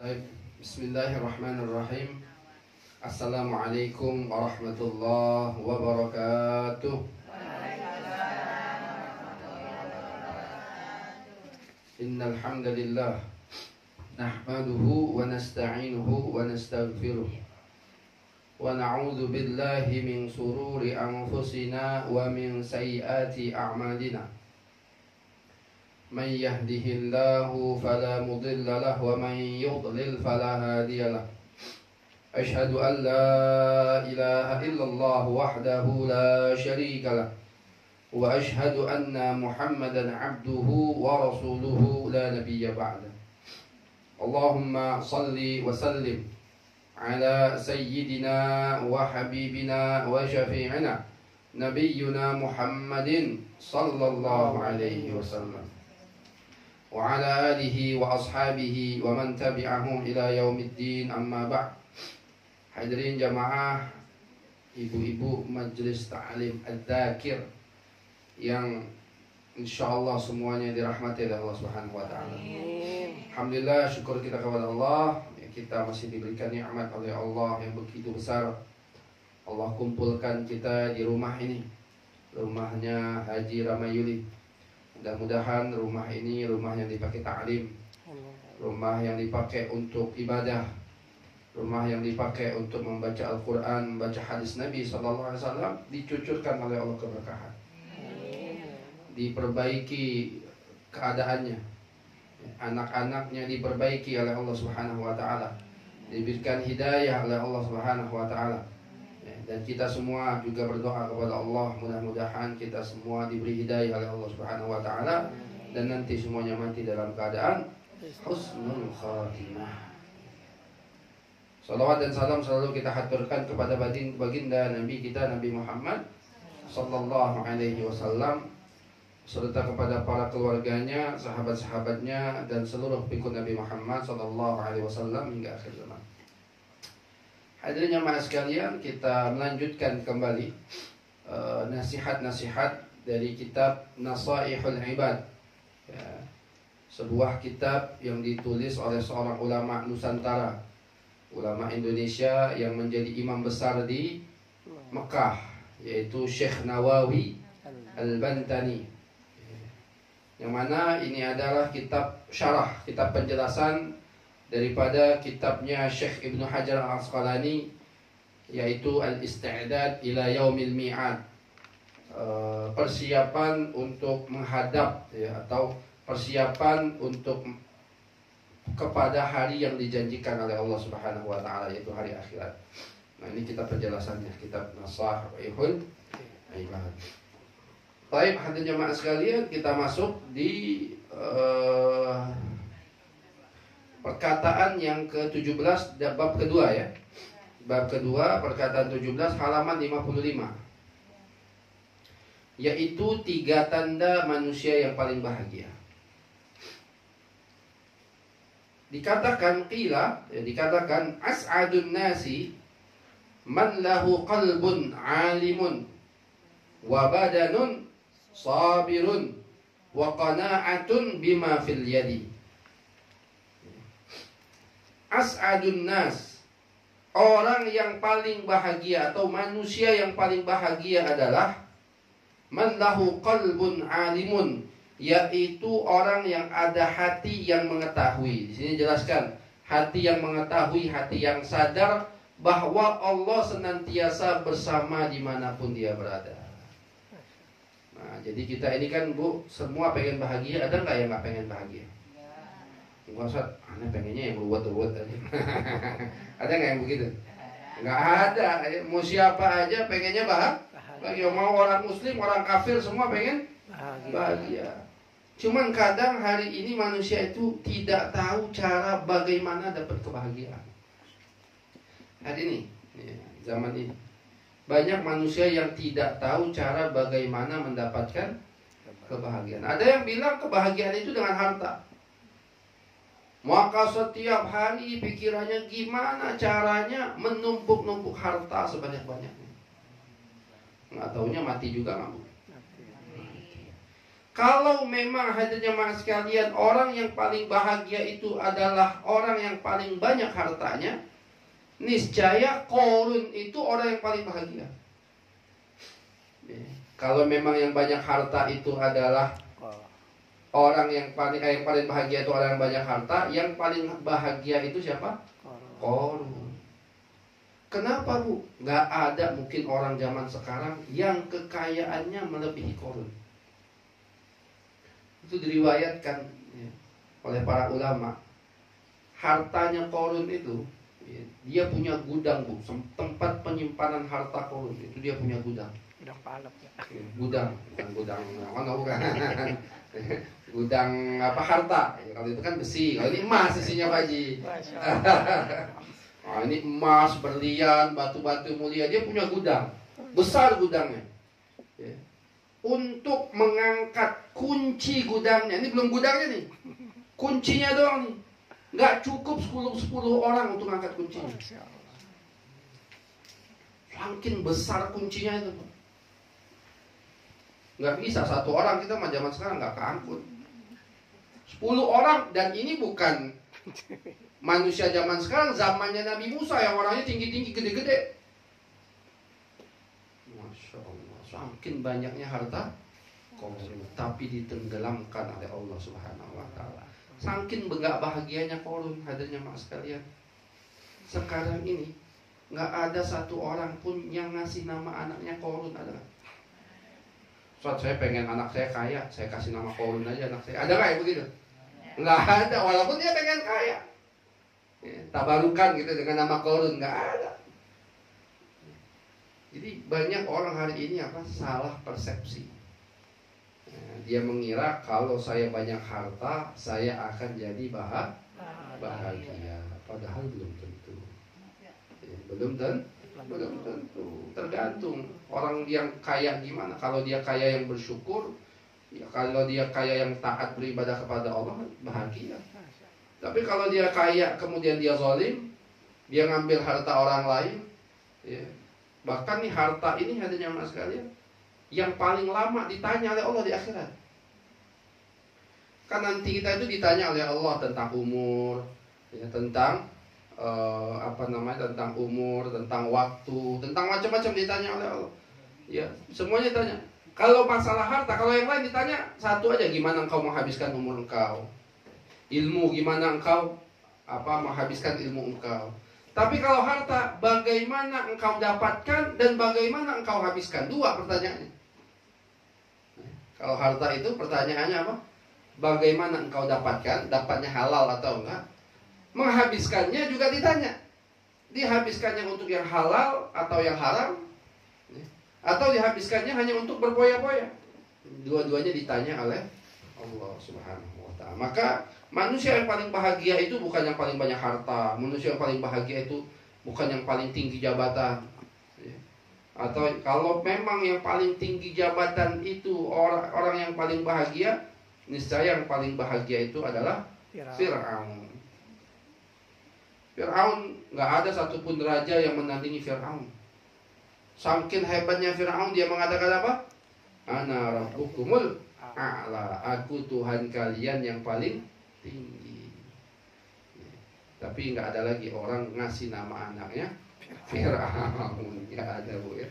Baik, Bismillahirrahmanirrahim. Assalamualaikum warahmatullahi wabarakatuh. Innal hamdalillah nahmaduhu wa nasta'inuhu wa nastaghfiruh wa na'udzu billahi min sururi anfusina wa min sayyiati a'malina. من يهده الله فلا مضل له ومن يضلل فلا هادي له أشهد أن لا إله إلا الله وحده لا شريك له وأشهد أن محمدا عبده ورسوله لا نبي بعده اللهم صل وسلم على سيدنا وحبيبنا وشفيعنا نبينا محمد صلى الله عليه وسلم وعلى آله وأصحابه ومن tabi'ahum ila yaumiddin amma ba'd. Hadirin jamaah, ibu-ibu majelis ta'lim Al-Dzakir yang insyaallah semuanya dirahmati oleh Allah Subhanahu wa taala. Alhamdulillah, syukur kita kepada Allah, kita masih diberikan nikmat oleh Allah yang begitu besar. Allah kumpulkan kita di rumah ini, rumahnya Haji Ramayuli. Mudah-mudahan rumah ini rumah yang dipakai ta'lim, rumah yang dipakai untuk ibadah, rumah yang dipakai untuk membaca Al-Quran, membaca hadis Nabi SAW, dicucurkan oleh Allah keberkahan, diperbaiki keadaannya, anak-anaknya diperbaiki oleh Allah Subhanahu Wa Taala, diberikan hidayah oleh Allah Subhanahu Wa Taala. Dan kita semua juga berdoa kepada Allah, mudah-mudahan kita semua diberi hidayah oleh Allah Subhanahu wa taala dan nanti semuanya mati dalam keadaan husnul khatimah. Salawat dan salam selalu kita haturkan kepada baginda Nabi kita Nabi Muhammad sallallahu alaihi wasallam serta kepada para keluarganya, sahabat-sahabatnya dan seluruh pengikut Nabi Muhammad sallallahu alaihi wasallam hingga akhir zaman. Hadirin jamaah sekalian, kita melanjutkan kembali nasihat-nasihat dari kitab Nasaihul Ibad, ya, sebuah kitab yang ditulis oleh seorang ulama Nusantara, ulama Indonesia yang menjadi imam besar di Mekah, yaitu Syekh Nawawi Al-Bantani, yang mana ini adalah kitab syarah, kitab penjelasan daripada kitabnya Syekh Ibnu Hajar Al-Asqalani, yaitu Al-Isti'dad ila Yaumil Mi'ad, persiapan untuk menghadap, ya, atau persiapan untuk kepada hari yang dijanjikan oleh Allah Subhanahu wa taala, yaitu hari akhirat. Nah, ini kitab penjelasannya, kitab Nasaihul Ibad. Baik, hadirin jemaah sekalian, kita masuk di perkataan yang ke-17 bab kedua, ya. Bab kedua, perkataan 17 halaman 55. Yaitu 3 tanda manusia yang paling bahagia. Dikatakan qila, ya, dikatakan as'adun nasi man lahu qalbun alimun wa badanun sabirun wa qana'atun bima fil yadi. As'adun nas, orang yang paling bahagia atau manusia yang paling bahagia adalah man lahu qalbun alimun, yaitu orang yang ada hati yang mengetahui. Di sini jelaskan hati yang mengetahui, hati yang sadar bahwa Allah senantiasa bersama dimanapun dia berada. Nah, jadi kita ini kan, Bu, semua pengen bahagia. Ada nggak yang nggak pengen bahagia? Ustaz, aneh pengennya yang ruwet-ruwet tadi. Ada nggak yang begitu? Nggak ada. Mau siapa aja pengennya bahagia. Mau orang muslim, orang kafir, semua pengen bahagia. Cuman kadang hari ini manusia itu tidak tahu cara bagaimana dapat kebahagiaan. Hari ini, ya, zaman ini, banyak manusia yang tidak tahu cara bagaimana mendapatkan kebahagiaan. Ada yang bilang kebahagiaan itu dengan harta. Maka setiap hari pikirannya gimana caranya menumpuk-numpuk harta sebanyak-banyaknya. Nggak taunya mati juga, nggak? Kalau memang hadirnya mas sekalian, orang yang paling bahagia itu adalah orang yang paling banyak hartanya, niscaya Qarun itu orang yang paling bahagia. Kalau memang yang banyak harta itu adalah orang yang paling bahagia itu orang yang banyak harta, yang paling bahagia itu siapa? Qarun. Kenapa Bu? Gak ada mungkin orang zaman sekarang yang kekayaannya melebihi Qarun. Itu diriwayatkan ya, oleh para ulama. Hartanya Qarun itu, ya, dia punya gudang Bu, tempat penyimpanan harta Qarun itu dia punya gudang. Gudang palap ya. Gudang, bukan gudang, bukan. Gudang apa harta? Ya, kalau itu kan besi, kalau ini emas isinya Pak Haji. Nah, ini emas, berlian, batu-batu mulia, dia punya gudang besar gudangnya. Ya. Untuk mengangkat kunci gudangnya, ini belum gudangnya nih, kuncinya doang nih, nggak cukup 10 orang untuk angkat kuncinya. Saking besar kuncinya itu, nggak bisa satu orang, kita mah zaman sekarang nggak keangkut. 10 orang, dan ini bukan manusia zaman sekarang, zamannya Nabi Musa yang orangnya tinggi-tinggi, gede-gede. Masya Allah, saking banyaknya harta Qarun, tapi ditenggelamkan oleh Allah Subhanahu Wa Taala. Saking nggak bahagianya Qarun hadirnya mas sekalian. Sekarang ini nggak ada satu orang pun yang ngasih nama anaknya Qarun, ada nggak? Saya pengen anak saya kaya, saya kasih nama Qarun aja anak saya. Ada nggak ya begitu? Nggak ada, walaupun dia pengen kaya. Ya, tabarukan gitu dengan nama Qarun, nggak ada. Jadi banyak orang hari ini salah persepsi. Dia mengira kalau saya banyak harta, saya akan jadi bahagia. Padahal belum tentu. Ya, belum tentu. Tergantung orang yang kaya gimana. Kalau dia kaya yang bersyukur, ya, kalau dia kaya yang taat beribadah kepada Allah, bahagia. Tapi kalau dia kaya kemudian dia zalim, dia ngambil harta orang lain, ya. Bahkan nih harta ini hadirnya mas sekalian, yang paling lama ditanya oleh Allah di akhirat. Kan nanti kita itu ditanya oleh Allah tentang umur, ya, tentang tentang umur, tentang waktu, tentang macam-macam ditanya oleh Allah. Ya, semuanya ditanya. Kalau masalah harta, kalau yang lain ditanya satu aja, gimana engkau menghabiskan umur engkau? Ilmu, gimana engkau menghabiskan ilmu engkau? Tapi kalau harta, bagaimana engkau dapatkan dan bagaimana engkau habiskan? Dua pertanyaannya. Kalau harta itu pertanyaannya apa? Bagaimana engkau dapatkan? Dapatnya halal atau enggak? Menghabiskannya juga ditanya. Dihabiskannya untuk yang halal atau yang haram? Atau dihabiskannya hanya untuk berpoya-poya? Dua-duanya ditanya oleh Allah Subhanahu Wa Taala. Maka manusia yang paling bahagia itu bukan yang paling banyak harta. Manusia yang paling bahagia itu bukan yang paling tinggi jabatan. Atau kalau memang yang paling tinggi jabatan itu orang yang paling bahagia, niscaya yang paling bahagia itu adalah Fir'aun. Fir'aun, nggak ada satupun raja yang menandingi Fir'aun. Saking hebatnya Fir'aun, dia mengatakan apa? Ana rabbukumul a'la, aku Tuhan kalian yang paling tinggi. Tapi nggak ada lagi orang ngasih nama anaknya Fir'aun. Nggak ada Bu ya.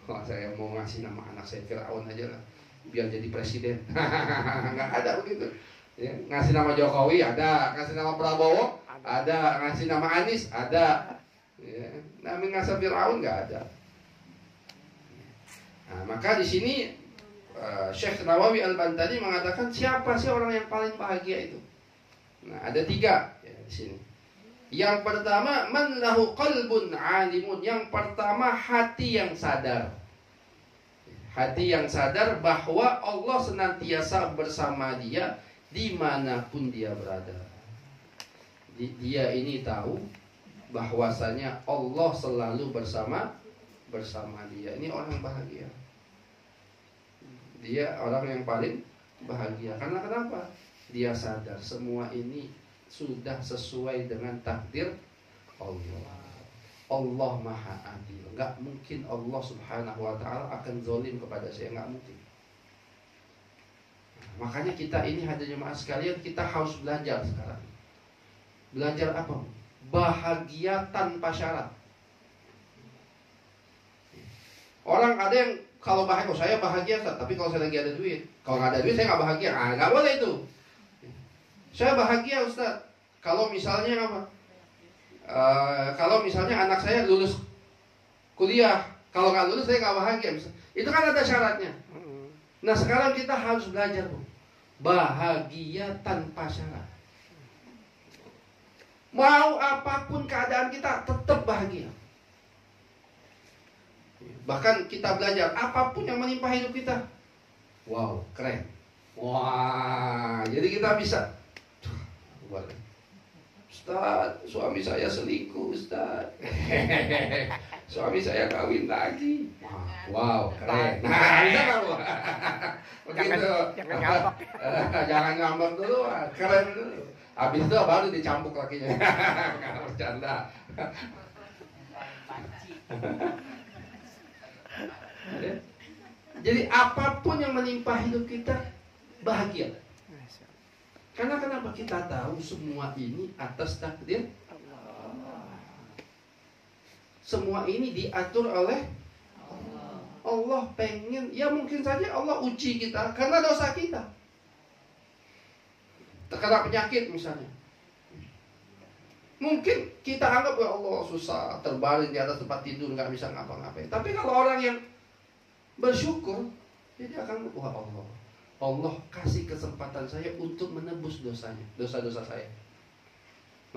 Oh, saya mau ngasih nama anak saya Fir'aun aja lah, biar jadi presiden. Nggak ada begitu ya. Ngasih nama Jokowi ada, ngasih nama Prabowo ada, ngasih nama Anies ada ya. Tapi ngasih Fir'aun nggak ada. Nah, maka di sini Syekh Nawawi Al-Bantani mengatakan siapa sih orang yang paling bahagia itu? Nah, ada 3 ya, di sini. Yang pertama, man lahu qalbun alimun. Yang pertama, hati yang sadar. Hati yang sadar bahwa Allah senantiasa bersama dia dimanapun dia berada. Dia ini tahu bahwasanya Allah selalu bersama dia. Ini orang bahagia. Dia orang yang paling bahagia. Karena kenapa? Dia sadar semua ini sudah sesuai dengan takdir Allah. Allah Maha Adil. Nggak mungkin Allah Subhanahu Wa Taala akan zalim kepada saya, nggak mungkin. Makanya kita ini hadirin jemaah sekalian, kita harus belajar sekarang. Belajar apa? Bahagia tanpa syarat. Orang ada yang kalau bahagia, saya bahagia, tapi kalau saya lagi ada duit. Kalau nggak ada duit, saya nggak bahagia. Nggak boleh itu. Saya bahagia, Ustaz. Kalau misalnya apa? Kalau misalnya anak saya lulus kuliah, kalau nggak lulus saya nggak bahagia. Itu kan ada syaratnya. Nah sekarang kita harus belajar, Bu. Bahagia tanpa syarat. Mau apapun keadaan kita tetap bahagia. Bahkan kita belajar apapun yang menimpa hidup kita. Wow, keren. Wah, jadi kita bisa. Ustaz, suami saya selingkuh, Ustaz. Suami saya kawin lagi. Wow, keren. Nah, bisa kan, Bu? Begitu. Jangan ngambek. Jangan ngambek dulu, keren dulu. Habis itu baru dicampuk lakinya. Karena bercanda. Jadi apapun yang menimpa hidup kita, bahagia. Karena kenapa? Kita tahu semua ini atas takdir Allah. Semua ini diatur oleh Allah. Allah pengen, ya mungkin saja Allah uji kita karena dosa kita. Terkena penyakit misalnya. Mungkin kita anggap ya Allah susah, terbaring di atas tempat tidur, nggak bisa ngapa-ngapain. Tapi kalau orang yang bersyukur, jadi akan, wah Allah kasih kesempatan saya untuk menebus dosanya, dosa-dosa saya.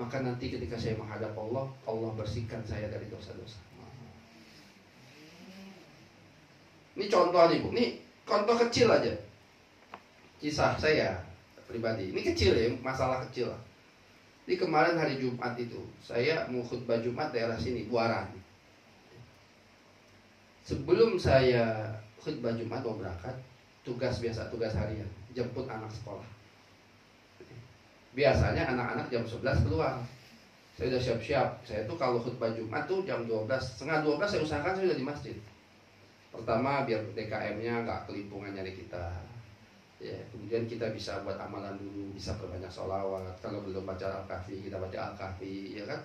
Maka nanti ketika saya menghadap Allah, Allah bersihkan saya dari dosa-dosa. Ini contoh nih, Bu. Ini contoh kecil aja. Kisah saya pribadi. Ini kecil ya, masalah kecil. Di kemarin hari Jumat itu, saya mau khutbah Jumat daerah sini, Buaran. Sebelum saya khutbah Jumat mau berangkat, tugas harian, jemput anak sekolah. Biasanya anak-anak jam 11 keluar. Saya udah siap-siap. Saya tuh kalau khutbah Jumat tuh jam 12, setengah 12 saya usahakan saya udah di masjid. Pertama biar DKM-nya nggak kelimpungan nyari kita. Ya, kemudian kita bisa buat amalan dulu, bisa perbanyak sholawat. Kalau belum baca Al-Kahfi, kita baca Al-Kahfi, ya kan?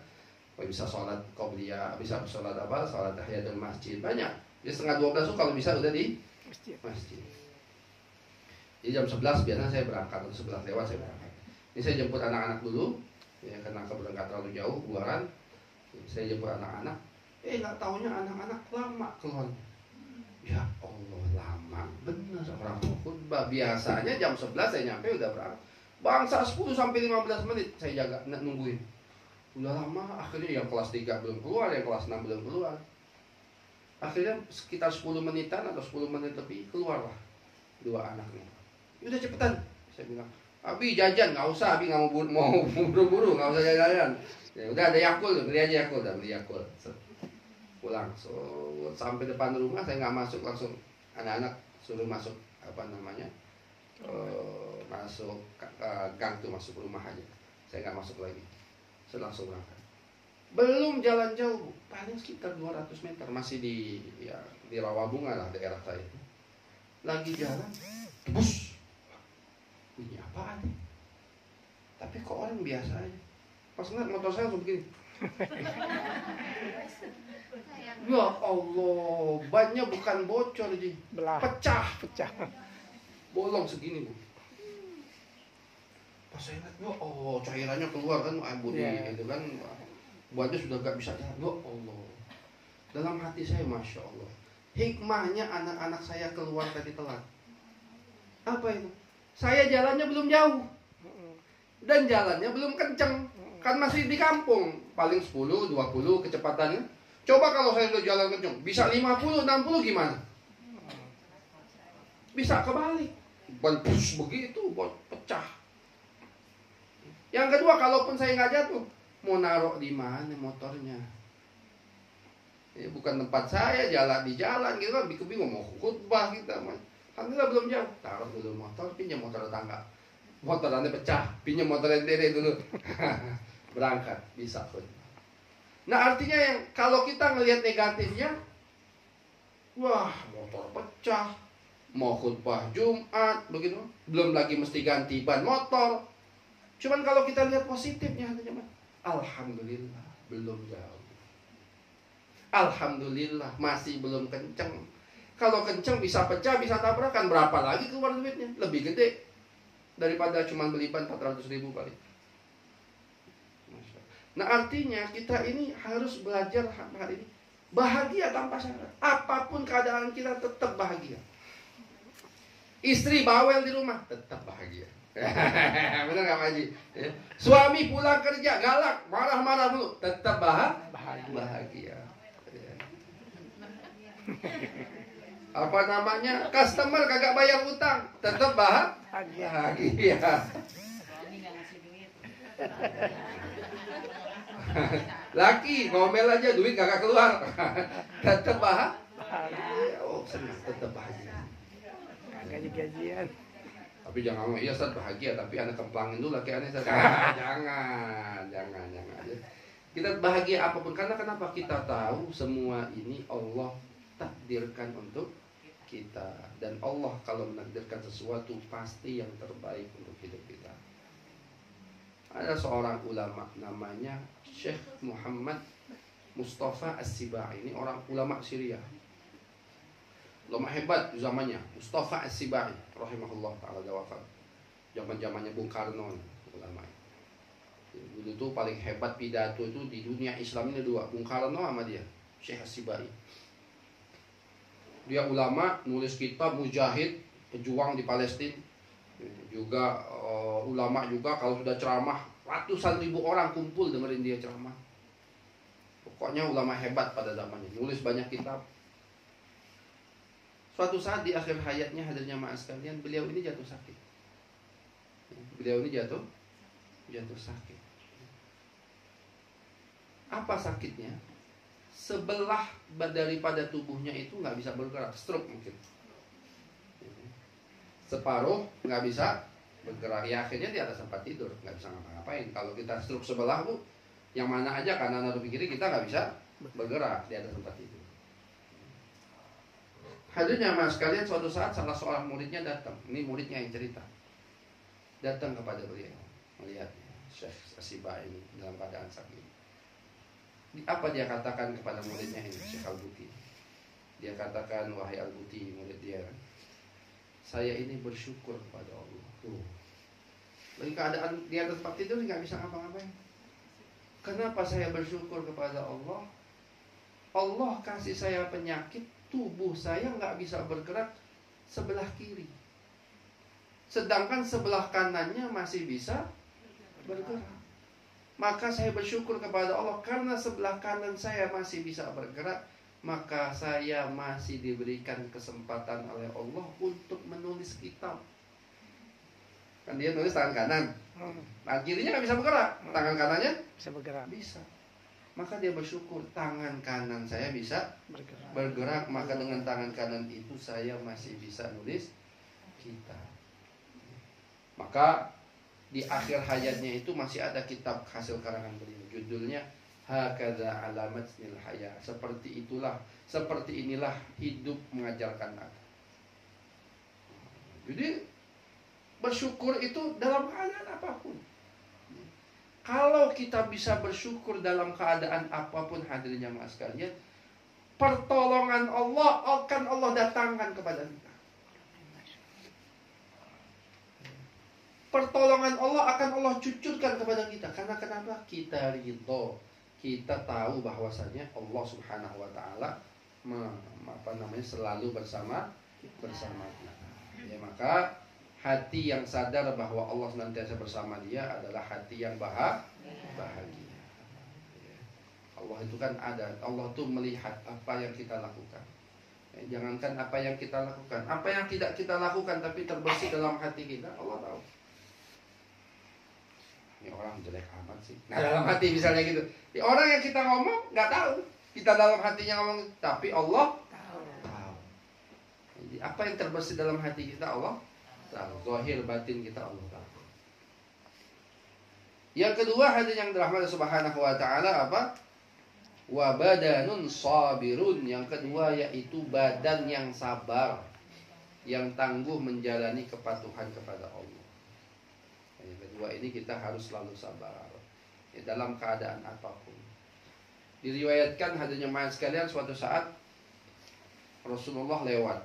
Kalau bisa sholat qobliyah, bisa sholat apa? Sholat tahiyatul masjid, banyak. Jadi setengah 12 tuh kalau bisa udah di masjid. Jadi jam 11 biasanya saya berangkat, atau 11 lewat saya berangkat. Ini saya jemput anak-anak dulu, ya karena kebetulan nggak terlalu jauh, Buaran. Saya jemput anak-anak, nggak taunya anak-anak lama keluar. Ya Allah, lama bener orang khutbah. Biasanya jam 11 saya nyampe udah berangkat. Bangsa 10 sampai 15 menit saya jaga nungguin. Udah lama, akhirnya yang kelas 3 belum keluar, yang kelas 6 belum keluar. Akhirnya sekitar 10 menitan atau 10 menit lebih keluarlah dua anaknya. Udah cepetan, saya bilang. Abi jajan, nggak usah, Abi nggak mau buru-buru, nggak usah jajan. Ya udah ada Yakult, beli aja Yakult, beli Yakult. Pulang, sampai depan rumah saya nggak masuk, langsung anak-anak suruh masuk masuk gang tuh, masuk rumah aja. Saya nggak masuk lagi, saya langsung berangkat. Belum jalan jauh, paling sekitar 200 meter, masih di Rawabunga lah daerah saya. Lagi jalan, bus, ini apaan nih? Tapi kok orang biasa aja. Pas ngeliat motor saya langsung begini. Ya Allah, bannya bukan bocor Ji, pecah. Bolong segini, Bu. Pas saya lihat, ya Allah, cairannya keluar kan, abu itu kan, buatnya sudah gak bisa jalan. Ya Allah. Dalam hati saya, Masya Allah, hikmahnya anak-anak saya keluar tadi telat. Apa itu? Saya jalannya belum jauh, dan jalannya belum kenceng, kan masih di kampung, paling 10-20 kecepatannya. Coba kalau saya udah jalan kenceng, bisa 50-60 gimana? Bisa kebalik, bus begitu, pecah. Yang kedua, kalaupun saya nggak jatuh, mau naruh di mana motornya? Ya, bukan tempat saya, jalan di jalan gitu kan, bingung mau khutbah kita. Alhamdulillah belum jauh, taruh dulu motor, pinjam motor tetangga. Motor anda pecah, pinjam motor sendiri dulu. Berangkat, bisa khutbah. Nah artinya yang kalau kita ngelihat negatifnya, wah motor pecah, mau khutbah Jumat, begitu. Belum lagi mesti ganti ban motor. Cuman kalau kita lihat positifnya, alhamdulillah belum jauh. Alhamdulillah masih belum kenceng. Kalau kenceng bisa pecah, bisa tabrakan, berapa lagi keluar duitnya? Lebih gede daripada cuma beli ban 400.000 kali. Nah artinya kita ini harus belajar hari ini bahagia tanpa syarat. Apapun keadaan kita tetap bahagia. Istri bawel di rumah tetap bahagia. Benar nggak Pak Haji? Ya. Suami pulang kerja galak, marah-marah dulu, tetap bahagia. Ya. Apa namanya? Customer kagak bayar utang, tetap bahagia. Laki ngomel aja duit kagak keluar, tetap bahagia. Oh senang, tetap bahagia. Gajian. Tapi jangan ngomong, iya Ustaz bahagia, tapi anak kemplangin dulu laki aneh Ustaz. Jangan. Kita bahagia apapun, karena kenapa? Kita tahu semua ini Allah takdirkan untuk kita. Dan Allah kalau menakdirkan sesuatu pasti yang terbaik untuk hidup kita. Ada seorang ulama namanya Syekh Muhammad Mustafa As-Sibai. Ini orang ulama Syria, ulama hebat di zamannya. Mustafa As-Sibai rahimahullah ta'ala wafat. Zaman-zamannya Bung Karno ulama. Dulu itu paling hebat pidato itu di dunia Islam ini dua, Bung Karno sama dia, Syekh As-Sibai. Dia ulama, nulis kitab, mujahid, pejuang di Palestina. Juga ulama juga, kalau sudah ceramah ratusan ribu orang kumpul dengerin dia ceramah. Pokoknya ulama hebat pada zamannya, nulis banyak kitab. Suatu saat di akhir hayatnya, hadirnya maaf sekalian, beliau ini jatuh sakit. Beliau ini jatuh sakit. Apa sakitnya? Sebelah daripada tubuhnya itu nggak bisa bergerak, stroke mungkin. Separuh nggak bisa bergerak. Ya akhirnya di atas tempat tidur, nggak bisa ngapa-ngapain. Kalau kita stroke sebelah bu, yang mana aja kanan atau kiri kita nggak bisa bergerak di atas tempat tidur. Hadirnya mas kalian, suatu saat salah seorang muridnya datang. Ini muridnya yang cerita. Datang kepada beliau, melihatnya Syekh As-Sibai ini dalam keadaan sakit. Apa dia katakan kepada muridnya ini, Syekh Al-Buti? Dia katakan, wahai Al-Buti, murid dia, saya ini bersyukur kepada Allah. Lagi keadaan di atas tempat tidur nggak bisa ngapa-ngapain. Kenapa saya bersyukur kepada Allah? Allah kasih saya penyakit, tubuh saya nggak bisa bergerak sebelah kiri, sedangkan sebelah kanannya masih bisa bergerak. Maka saya bersyukur kepada Allah, karena sebelah kanan saya masih bisa bergerak, maka saya masih diberikan kesempatan oleh Allah untuk menulis kitab. Kan dia nulis tangan kanan, tangan kirinya nggak bisa bergerak, tangan kanannya bisa bergerak. Bisa. Maka dia bersyukur, tangan kanan saya bisa bergerak, maka dengan tangan kanan itu saya masih bisa nulis kitab. Maka di akhir hayatnya itu masih ada kitab hasil karangan beliau, judulnya Hakadza alamatnil haya. Seperti inilah hidup mengajarkan aku. Jadi bersyukur itu dalam keadaan apapun. Kalau kita bisa bersyukur dalam keadaan apapun, hadirnya mas sekalian, pertolongan Allah akan Allah datangkan kepada kita. Pertolongan Allah akan Allah cucurkan kepada kita. Karena kenapa? Kita ridho. Kita tahu bahwasanya Allah Subhanahu wa taala selalu bersama kita. Ya, maka hati yang sadar bahwa Allah senantiasa bersama dia adalah hati yang bahagia. Allah itu kan ada, Allah tuh melihat apa yang kita lakukan. Jangankan apa yang kita lakukan, apa yang tidak kita lakukan tapi terbersih dalam hati kita, Allah tahu. Ini orang jelek amat sih. Nah dalam hati misalnya gitu, orang yang kita ngomong nggak tahu, kita dalam hatinya ngomong, tapi Allah tahu. Jadi apa yang terbersih dalam hati kita Allah tahu, zahir batin kita Allah tahu. Yang kedua, hadis yang dirahmati Subhanahu wa taala apa? Wa badanun sabirun. Yang kedua yaitu badan yang sabar. yang tangguh menjalani kepatuhan kepada Allah. Yang kedua ini kita harus selalu sabar ya, dalam keadaan apapun. Diriwayatkan hadirin jemaah sekalian, suatu saat Rasulullah lewat.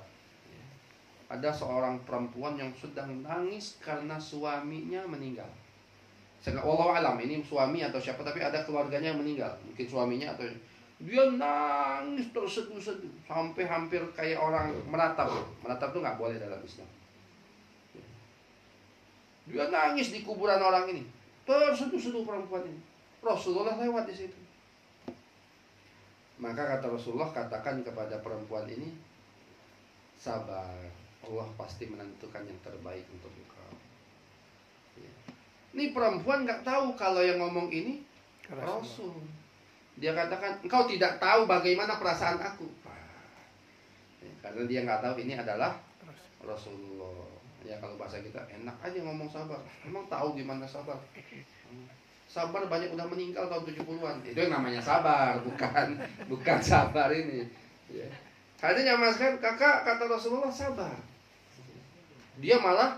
Ada seorang perempuan yang sedang nangis karena suaminya meninggal. Wallahu alam ini suami atau siapa, tapi ada keluarganya yang meninggal. Mungkin suaminya atau dia nangis terseduh-seduh sampai hampir kayak orang menatap. Menatap itu nggak boleh dalam Islam. Dia nangis di kuburan orang ini, terseduh-seduh perempuan ini. Rasulullah lewat di situ. Maka kata Rasulullah, katakan kepada perempuan ini, sabar, Allah pasti menentukan yang terbaik untuk engkau. Ya. Ini perempuan nggak tahu kalau yang ngomong ini Rasul. Dia katakan, engkau tidak tahu bagaimana perasaan aku. Ya, karena dia nggak tahu ini adalah Rasulullah. Ya kalau bahasa kita, enak aja ngomong sabar. Emang tahu gimana sabar? Sabar banyak udah meninggal tahun 70-an. Itu yang namanya sabar, bukan sabar ini. Ya. Hadirin mas kan, kakak kata Rasulullah sabar. Dia malah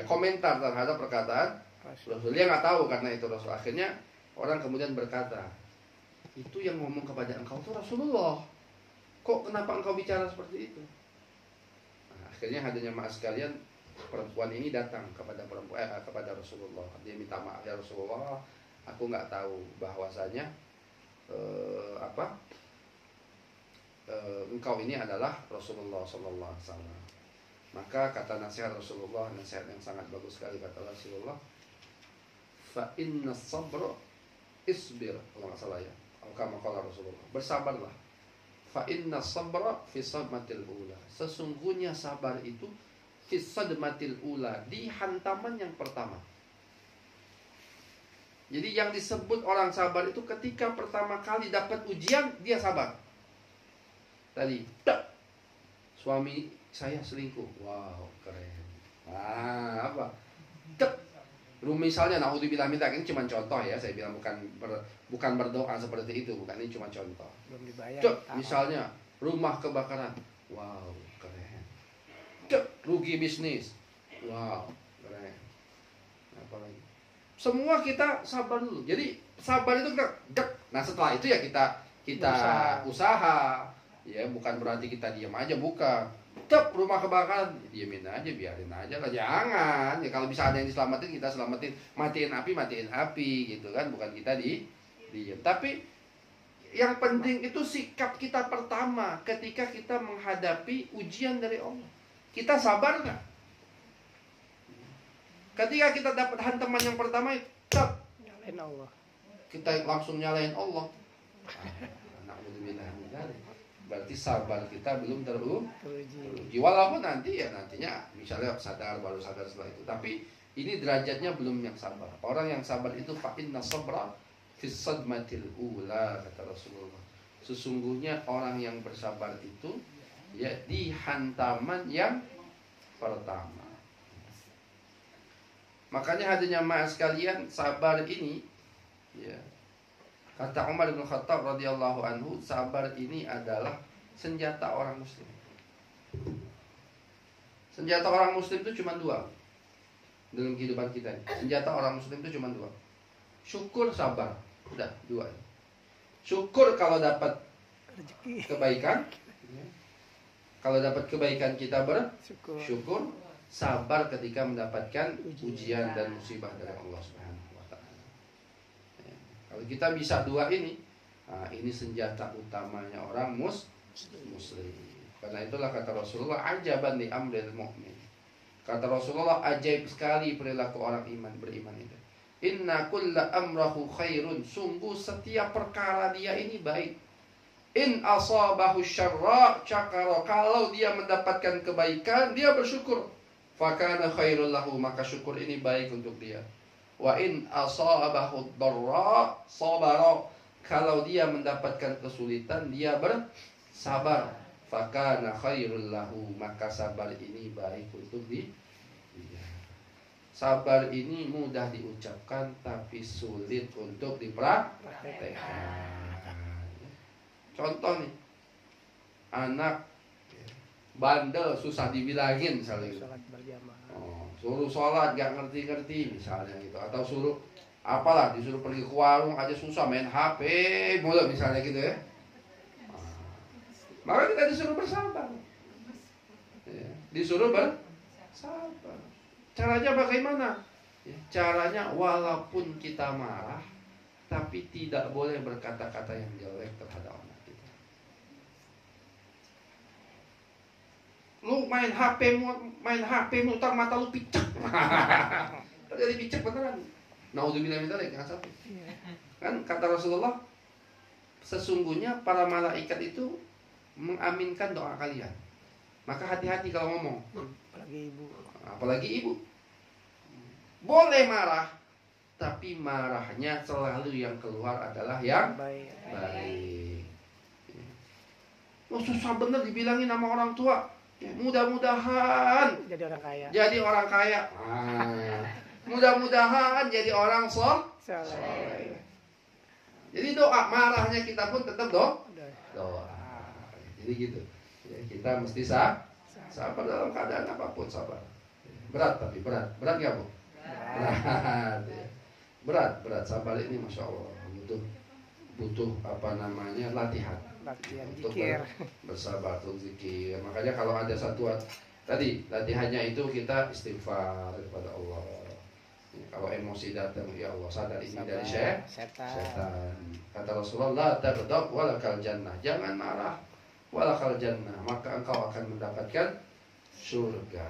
komentar terhadap perkataan Rasul. Dia nggak tahu karena itu Rasul. Akhirnya orang kemudian berkata, itu yang ngomong kepada engkau itu Rasulullah. Kok kenapa engkau bicara seperti itu? Nah, akhirnya hadirin mas sekalian, perempuan ini datang kepada kepada Rasulullah. Dia minta maaf, ya Rasulullah, aku nggak tahu bahwasanya engkau ini adalah Rasulullah Sallallahu Alaihi Wasallam. Maka kata nasihat Rasulullah, nasihat yang sangat bagus sekali kata Rasulullah, fa inna sabra isbir, kalau nggak salah ya, kama qala Rasulullah, bersabarlah. Fa inna sabra fi sadmatil ula, sesungguhnya sabar itu fi sadmatil ula, di hantaman yang pertama. Jadi yang disebut orang sabar itu ketika pertama kali dapat ujian, dia sabar. Tadi, suami saya selingkuh. Wow, keren. Nah, apa? Misalnya, naudzubillah minta, ini cuma contoh ya. Saya bilang bukan berdoa seperti itu, bukan, ini cuma contoh. Belum dibayar. Misalnya, rumah kebakaran. Wow, keren. Rugi bisnis. Wow, keren. Apa lagi? Semua kita sabar dulu. Jadi sabar itu kita. Nah setelah itu ya kita usaha. Ya bukan berarti kita diam aja, bukan. Rumah kebakaran, diamin aja, biarin aja lah, jangan. Ya kalau bisa ada yang diselamatin, kita selamatin. Matiin api gitu kan. Bukan kita diam. Tapi yang penting itu sikap kita pertama ketika kita menghadapi ujian dari Allah. Kita sabar nggak? Ketika kita dapat hantaman yang pertama itu, nyalain Allah. Kita langsung nyalain Allah. Berarti sabar kita belum teruji. Walaupun nantinya misalnya baru sadar setelah itu. Tapi ini derajatnya belum yang sabar. Orang yang sabar itu fa inna sabra fi sadmatil ula, kata Rasulullah. Sesungguhnya orang yang bersabar itu ya di hantaman yang pertama. Makanya hadirin jamaah sekalian, sabar ini ya, kata Umar bin Khattab radhiyallahu anhu, sabar ini adalah senjata orang muslim. Senjata orang muslim itu cuma dua dalam kehidupan kita. Senjata orang muslim itu cuma dua. Syukur, sabar. Udah, dua. Syukur kalau dapat kebaikan. Kalau dapat kebaikan kita bersyukur. Sabar ketika mendapatkan ujian dan musibah dari Allah Subhanahu wa Ta'ala. Ya. Kalau kita bisa dua ini, nah ini senjata utamanya orang muslim. Karena itulah kata Rasulullah, ajaban li amril mu'min. Kata Rasulullah, ajaib sekali perilaku orang beriman itu. Inna kulla amrahu khairun, sungguh setiap perkara dia ini baik. In asabahu syarra syakara, kalau dia mendapatkan kebaikan, dia bersyukur. Fakana khairul lahu, maka syukur ini baik untuk dia. Wa in asabahu dharra sabara, kalau dia mendapatkan kesulitan, dia bersabar. Fakana khairul lahu, maka sabar ini baik untuk dia. Sabar ini mudah diucapkan tapi sulit untuk dipraktekkan. Contoh nih, anak bandel, susah dibilangin misalnya gitu. Sholat berjamaah. Oh, suruh sholat gak ngerti-ngerti misalnya gitu, atau suruh apalah, disuruh pergi ke warung aja susah, main HP mulu misalnya gitu ya. Maka kita disuruh bersabar, ya, disuruh bersabar. Caranya bagaimana? Ya, caranya walaupun kita marah, tapi tidak boleh berkata-kata yang jelek terhadap anak kita. Lu main HP mutar mata lu picek. Terjadi picek beneran. Naudzubillah min dzalik, jangan sampai. Kan kata Rasulullah, sesungguhnya para malaikat itu mengaminkan doa kalian. Maka hati-hati kalau ngomong. Apalagi ibu. Apalagi ibu. Boleh marah, tapi marahnya selalu yang keluar adalah yang Baik. baik. Oh, susah bener dibilangin sama orang tua. Ya, mudah-mudahan Jadi orang kaya. jadi orang kaya. Mudah-mudahan jadi orang soleh. Soleh. Jadi doa, marahnya kita pun tetap Udah. doa. Jadi gitu. Ya, kita mesti sabar dalam keadaan apapun, sabar. Berat tapi berat nggak Bu? Berat. Ya. Berat. Sabar ini masya Allah butuh apa namanya latihan. Latihan Untuk zikir. bersabar, untuk zikir. Makanya kalau ada satu tadi latihannya itu kita istighfar kepada Allah. Kalau emosi datang, ya Allah sadar ini dari setan. Kata Rasulullah, taghdab walakal jannah. Jangan marah, walakal jannah. Maka engkau akan mendapatkan surga.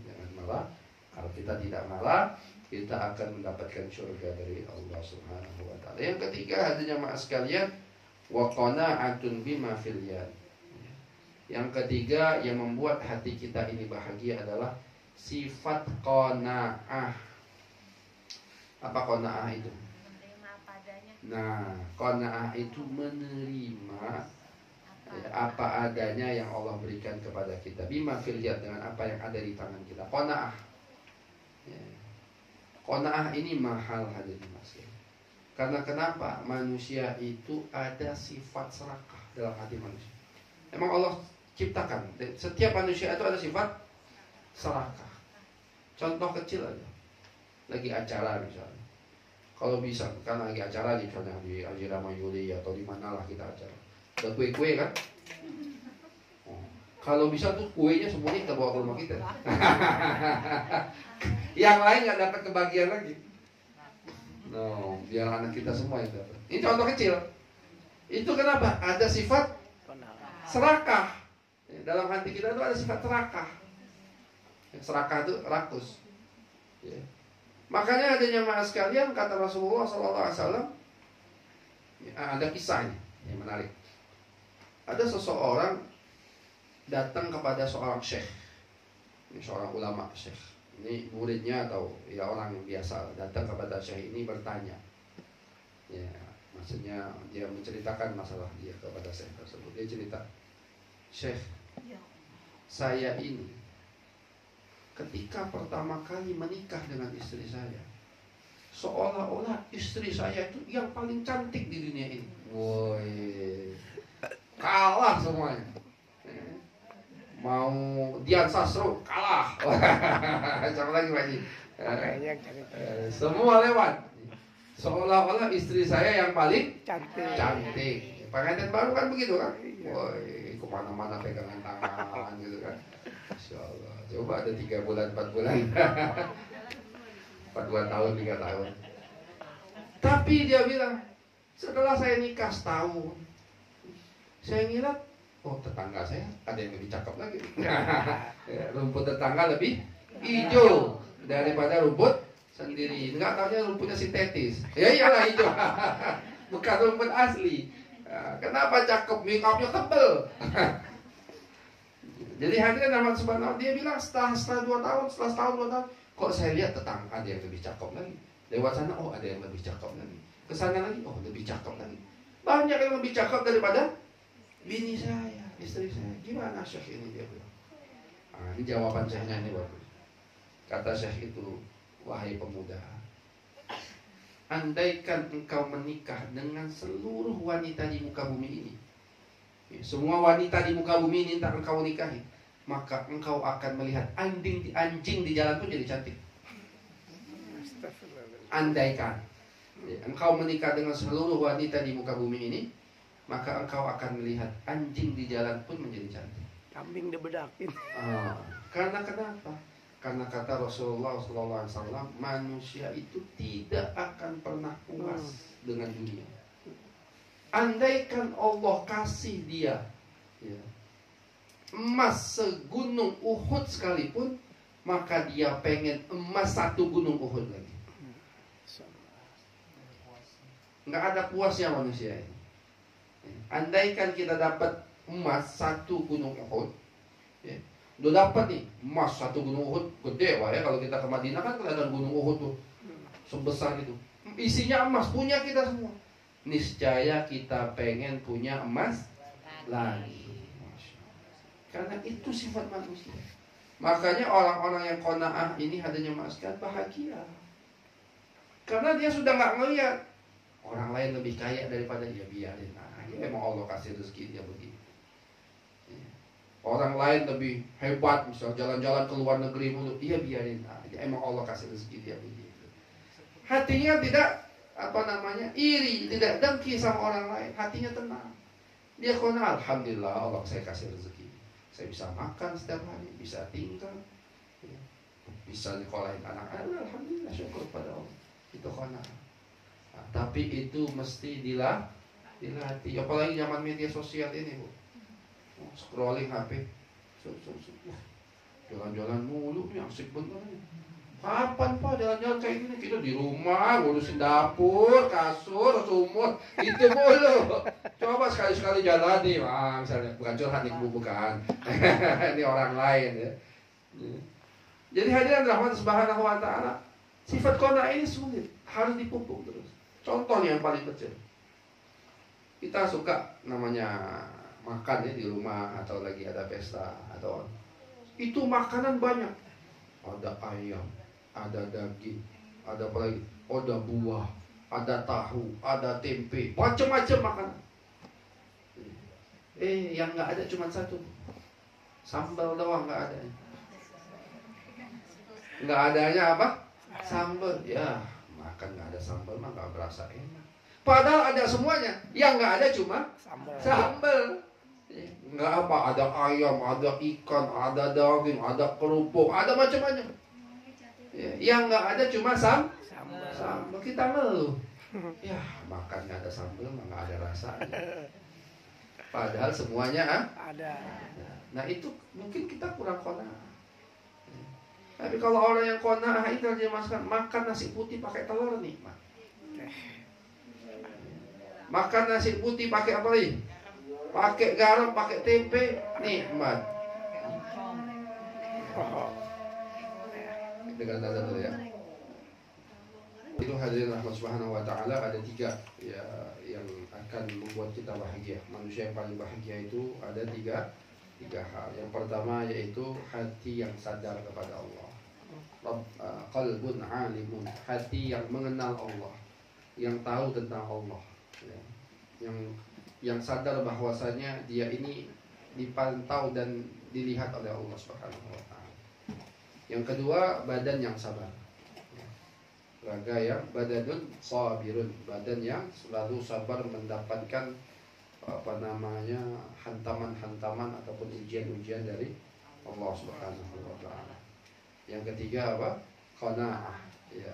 Jangan marah. Kalau kita tidak marah, kita akan mendapatkan surga dari Allah Subhanahu wa taala. Yang ketiga, hadirin jamaah sekalian, wa qana'atun bima fil yad. Yang ketiga yang membuat hati kita ini bahagia adalah sifat qanaah. Apa qanaah itu? Menerima apa adanya. Nah, qanaah itu menerima apa adanya yang Allah berikan kepada kita. Bima fil yad, dengan apa yang ada di tangan kita. Qanaah. Ya. Qanaah ini mahal hadirin mas. Karena kenapa? Manusia itu ada sifat serakah dalam hati manusia. Emang Allah ciptakan setiap manusia itu ada sifat serakah. Contoh kecil aja. Lagi acara misalnya, kalau bisa kan lagi acara misalnya di Azirama Yuli atau di mana lah kita acara, ada kue-kue kan, kalau bisa tuh kuenya semuanya kita bawa ke rumah kita. Yang lain nggak dapat kebagian lagi. No, biar anak kita semua yang dapat. Ini contoh kecil. Itu kenapa? Ada sifat serakah. Dalam hati kita itu ada sifat serakah. Serakah itu rakus. Ya. Makanya adanya jemaah sekalian, kata Rasulullah SAW, ada kisahnya yang menarik. Ada seseorang datang kepada seorang syekh, ini seorang ulama syekh, ini muridnya atau ya orang yang biasa datang kepada syekh ini bertanya. Ya, maksudnya dia menceritakan masalah dia kepada syekh tersebut. Dia cerita, Syekh, saya ini ketika pertama kali menikah dengan istri saya, seolah-olah istri saya itu yang paling cantik di dunia ini. Woi, kalah semuanya. Mau Dian Sastro kalah. Sama lagi Pak Haji. Semua lewat. Seolah-olah istri saya yang paling cantik. Pengantin baru kan begitu kan? Woi, kemana-mana pegangan tangan gitu kan. Masya Allah. Coba ada 3 bulan, 4 bulan 2 tahun, 3 tahun. Tapi dia bilang, setelah saya nikah setahun, saya ngira, oh tetangga saya ada yang lebih cakep lagi. Rumput tetangga lebih hijau daripada rumput sendiri. Enggak tahunya rumputnya sintetis. Ya iyalah hijau. Bukan rumput asli. Kenapa cakep? Make upnya tebel. Jadi hadirin rahmat subhanallah, dia bilang setelah 2 tahun, setelah setahun 2 tahun, kok saya lihat tetangga ada yang lebih cakep lagi. Lewat sana, oh ada yang lebih cakep lagi. Kesana lagi, oh lebih cakep lagi. Banyak yang lebih cakep daripada bini saya, istri saya. Gimana syekh ini, dia bilang. Ini jawaban syekhnya ini bagus. Kata syekh itu, wahai pemuda, andaikan engkau menikah dengan seluruh wanita di muka bumi ini, Semua wanita di muka bumi ini tak engkau nikahi, maka engkau akan melihat anjing di jalan pun jadi cantik. Andaikan engkau menikah dengan seluruh wanita di muka bumi ini, maka engkau akan melihat anjing di jalan pun menjadi cantik. Kambing dibedakin. Karena kenapa? Karena kata Rasulullah SAW, manusia itu tidak akan pernah puas dengan dunia. Andaikan Allah kasih dia emas segunung Uhud sekalipun, maka dia pengen emas 1 gunung Uhud lagi. Nggak ada puasnya manusia ini. Andaikan kita dapat emas 1 gunung Uhud, udah dapat nih emas 1 gunung Uhud, gede ya kalau kita ke Madinah kan kelihatan gunung Uhud tuh sebesar itu, isinya emas, punya kita semua. Niscaya kita pengen punya emas lagi. Karena itu sifat manusia. Makanya orang-orang yang qanaah ini adanya masker bahagia. Karena dia sudah nggak ngelihat orang lain lebih kaya daripada dia, biarin aja. Emang Allah kasih rezeki dia begitu. Orang lain lebih hebat, misal jalan-jalan ke luar negeri mulu, dia biarin aja. Emang Allah kasih rezeki dia begitu. Hatinya tidak iri, tidak dengki sama orang lain, hatinya tenang. Dia qanaah, alhamdulillah Allah saya kasih rezeki. Saya bisa makan setiap hari, bisa tinggal, bisa nyekolahin anak, alhamdulillah syukur pada Allah. Itu qanaah. Tapi itu mesti dilatih. Apalagi zaman media sosial ini, Bu. Scrolling HP, jalan-jalan mulu, nih asik bener. Kapan Pak jalan-jalan kayak gini? Kita di rumah ngurusin dapur, kasur, sumur, itu mulu. Coba sekali-sekali jalan nih, misalnya bukan curhat nih, bukan. Ini orang lain ya. Jadi hadirin rahmat subhanahu wa ta'ala, sifat qanaah ini sulit, harus dipupuk terus. Contoh yang paling kecil, kita suka namanya makan ya di rumah atau lagi ada pesta atau itu makanan banyak, ada ayam, ada daging, ada apa lagi, ada buah, ada tahu, ada tempe, macam-macam makanan. Yang nggak ada cuma satu, sambal doang nggak ada. Nggak adanya apa? Sambal. Ya makan nggak ada sambal mah nggak berasa enak. Padahal ada semuanya, yang nggak ada cuma sambal. Nggak apa, ada ayam, ada ikan, ada daging, ada kerupuk, ada macam-macam. Yang nggak ada cuma sambal. Kita ngeluh, ya makan nggak ada sambal, nggak ada rasanya. Padahal semuanya ada. Nah itu mungkin kita kurang qanaah. Tapi kalau orang yang qanaah itu terjemahkan, makan nasi putih pakai telur nikmat. Makan nasi putih pakai apa lagi? Pakai garam, pakai tempe, nikmat. Dengan nada dulu ya. Itu hadirin rahmat subhanahu wa ta'ala, ada 3 ya yang akan membuat kita bahagia. Manusia yang paling bahagia itu ada 3 hal. Yang pertama yaitu hati yang sadar kepada Allah. Qalbun alimun, hati yang mengenal Allah, yang tahu tentang Allah, yang sadar bahwasanya dia ini dipantau dan dilihat oleh Allah Subhanahu wa taala. Yang kedua, badan yang sabar. Raga yang badanun sabirun, badan yang selalu sabar mendapatkan hantaman-hantaman ataupun ujian-ujian dari Allah Subhanahu wa taala. Yang ketiga apa? Qanaah, ya.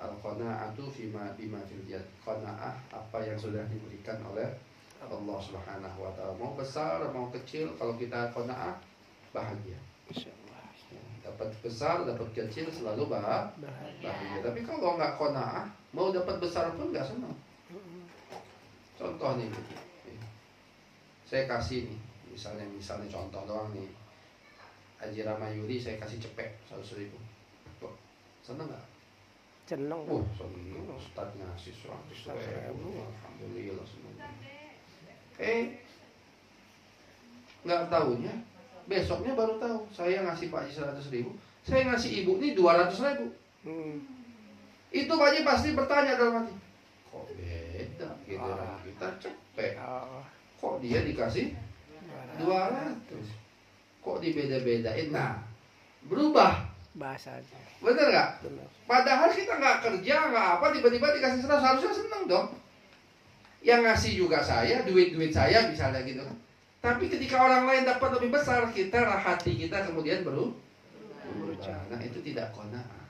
Al-qanaatu bima fil yad. Qanaah apa yang sudah diberikan oleh Allah Subhanahu wa taala. Mau besar, mau kecil, kalau kita qanaah bahagia. Dapat besar, dapat kecil selalu bahagia. Tapi kalau nggak qanaah, mau dapat besar pun nggak senang. Contoh nih, saya kasih nih, misalnya contoh doang nih. Haji Ramayuri saya kasih cepek 100.000. Seneng nggak? Seneng. Seneng. Ustaz ngasih 100.000. Alhamdulillah seneng. Nggak tahunya, besoknya baru tahu saya ngasih Pak Haji 100.000, saya ngasih ibu ini 200.000. Itu Pak Haji pasti bertanya dalam hati, kok beda? Giliran kita cepek, kok dia dikasih 200? Kok dibeda-bedain? Nah, berubah. Bahasanya. Bener nggak? Benar. Padahal kita nggak kerja, nggak apa, tiba-tiba dikasih 100, harusnya seneng dong. Yang ngasih juga saya, duit-duit saya misalnya gitu kan. Tapi ketika orang lain dapat lebih besar, hati kita kemudian berubah. Nah, itu tidak qanaah.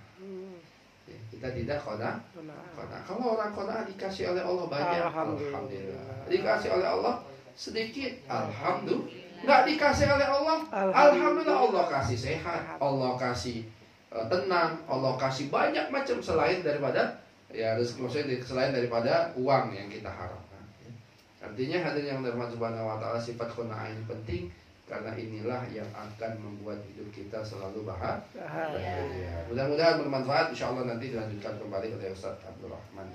Kita tidak qanaah. Kalau orang qanaah dikasih oleh Allah banyak, alhamdulillah. Dikasih oleh Allah sedikit, alhamdulillah. Nggak dikasih oleh Allah, alhamdulillah. Allah kasih sehat, Allah kasih tenang, Allah kasih banyak macam selain daripada ya rezeki, maksudnya selain daripada uang yang kita harapkan. Artinya hadirin yang dirahmati Subhanahu wa taala, sifat qanaah ini penting karena inilah yang akan membuat hidup kita selalu bahagia. Mudah-mudahan bermanfaat. Insyaallah nanti dilanjutkan kembali oleh Ustaz Abdul Rahman.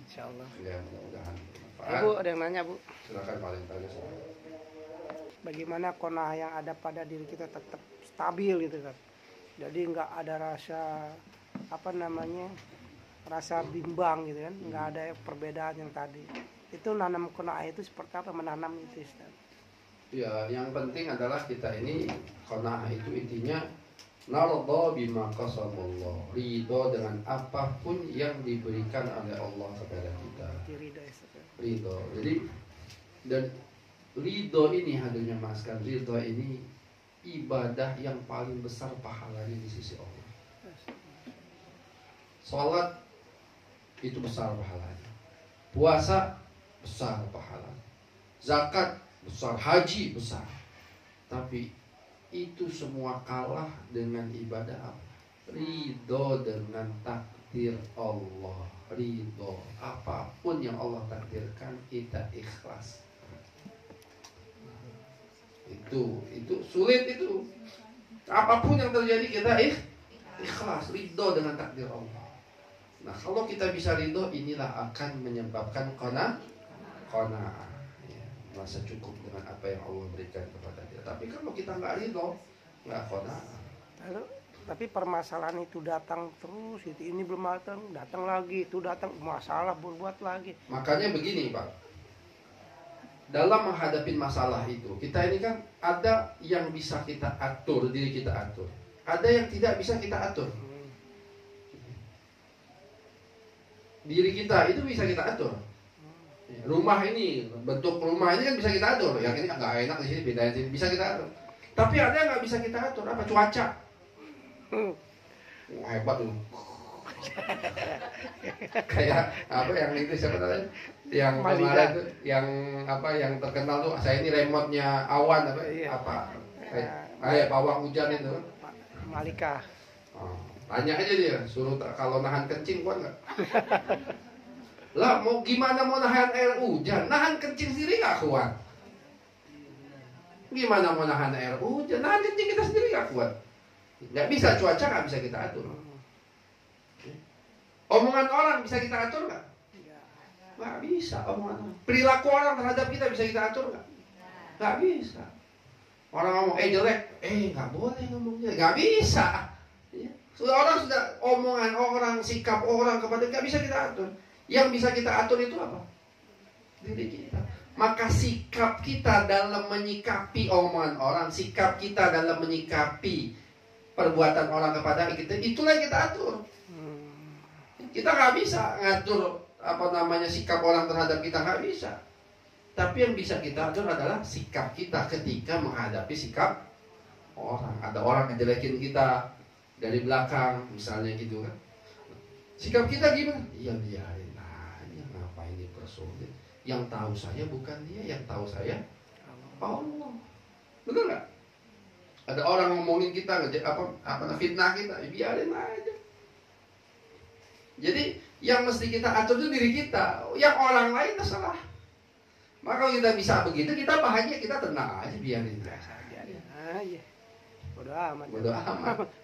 Insyaallah. Ya, mudah-mudahan bermanfaat. Bu, ada yang nanya, Bu. Silakan paling tanya. Bagaimana qanaah yang ada pada diri kita tetap stabil gitu kan. Jadi nggak ada rasa rasa bimbang gitu kan, nggak ada perbedaan yang tadi. Itu nanam qanaah itu seperti apa, menanam itu Ustaz? Ya, yang penting adalah kita ini qanaah itu intinya narda bima qasamallah, ridho dengan apapun yang diberikan oleh Allah kepada kita. Ridho. Jadi dan ridho ini hadirnya maskan, ridho ini ibadah yang paling besar pahalanya di sisi Allah. Salat itu besar pahalanya, puasa besar pahalanya, zakat besar, haji besar. Tapi itu semua kalah dengan ibadah apa? Ridho dengan takdir Allah. Ridho apapun yang Allah takdirkan, kita ikhlas. Itu sulit itu. Apapun yang terjadi kita ikhlas, ridho dengan takdir Allah. Nah, kalau kita bisa ridho, inilah akan menyebabkan qanaah, ya, merasa cukup dengan apa yang Allah berikan kepada dia. Tapi kalau kita nggak ridho, nggak qanaah. Tapi permasalahan itu datang terus, ini belum datang lagi, itu datang, masalah berbuat lagi. Makanya begini, Pak. Dalam menghadapi masalah itu, kita ini kan ada yang bisa kita atur, diri kita atur. Ada yang tidak bisa kita atur. Diri kita itu bisa kita atur. Rumah ini, bentuk rumah ini kan bisa kita atur. Yang ini nggak enak di sini, beda di sini, bisa kita atur. Tapi ada yang nggak bisa kita atur, apa? Cuaca. Hebat tuh. Kayak apa yang itu siapa namanya? Yang kemarin itu, yang terkenal tuh, saya ini remote-nya awan apa? Iya. Kayak pawang hujan itu. Malika. Tanya aja dia, suruh kalau nahan kencing kuat nggak? Lah mau gimana mau nahan air hujan? Nahan kencing sendiri nggak kuat. Gimana mau nahan air hujan? Nahan kencing kita sendiri nggak kuat. Nggak bisa, cuaca nggak bisa kita atur. Omongan orang bisa kita atur nggak? Nggak bisa omongan orang. Perilaku orang terhadap kita bisa kita atur nggak? Nggak bisa. Orang ngomong jelek, nggak boleh ngomongnya, nggak bisa. Orang sudah omongan orang, sikap orang kepada nggak bisa kita atur. Yang bisa kita atur itu apa? Diri kita. Maka sikap kita dalam menyikapi omongan orang, sikap kita dalam menyikapi perbuatan orang kepada kita, itulah yang kita atur. Kita nggak bisa ngatur sikap orang terhadap kita, nggak bisa. Tapi yang bisa kita atur adalah sikap kita ketika menghadapi sikap orang. Ada orang ngejelekin kita dari belakang misalnya gitu kan, sikap kita gimana? Ya biarin aja, ngapain dipersulit. Yang tahu saya bukan dia, yang tahu saya Allah. Betul nggak? Ada orang ngomongin kita, fitnah kita, ya biarin aja. Jadi yang mesti kita atur itu diri kita, yang orang lain terserah. Maka kalau kita bisa begitu, kita bahagia, kita tenang aja, biarin aja. Bodo amat.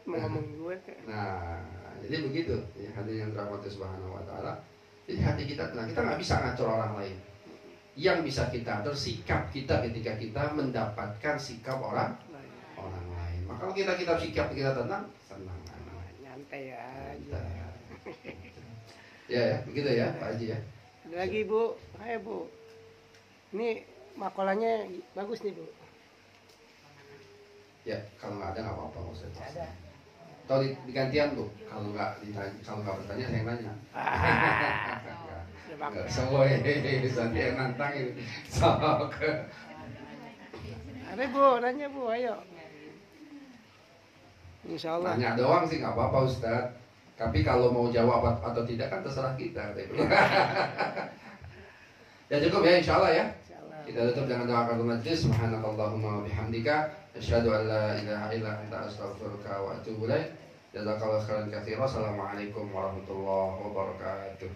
Mau ngomong gue. Nah, jadi begitu. Ya, hadirin yang dirahmati Subhanahu wa taala. Jadi hati kita tenang. Kita nggak bisa ngatur orang lain. Yang bisa kita atur sikap kita ketika kita mendapatkan sikap orang lain. Maka kalau kita sikap kita tenang, nyantai aja. Ya, begitu ya, Pak Haji ya. Ada lagi Bu, ayo Bu. Ini makolanya bagus nih Bu. Ya, kalau nggak ada nggak apa-apa, nggak usah. Ada. Atau digantian Bu, kalau nggak bertanya saya yang nanya. Nggak semua nanti yang nantang ini. Sok. Ada Bu, nanya Bu, ayo. Insya Allah. Nanya doang sih nggak apa-apa Ustaz. Tapi kalau mau jawab atau tidak kan terserah kita. Ya cukup ya insya Allah ya. Kita tutup dengan doa kafaratul majlis. Subhanakallahumma wa bihamdika asyhadu an la ilaha illa anta astaghfiruka wa atubu ilaik. Jazakallahu khairan katsiran. Assalamualaikum warahmatullahi wabarakatuh.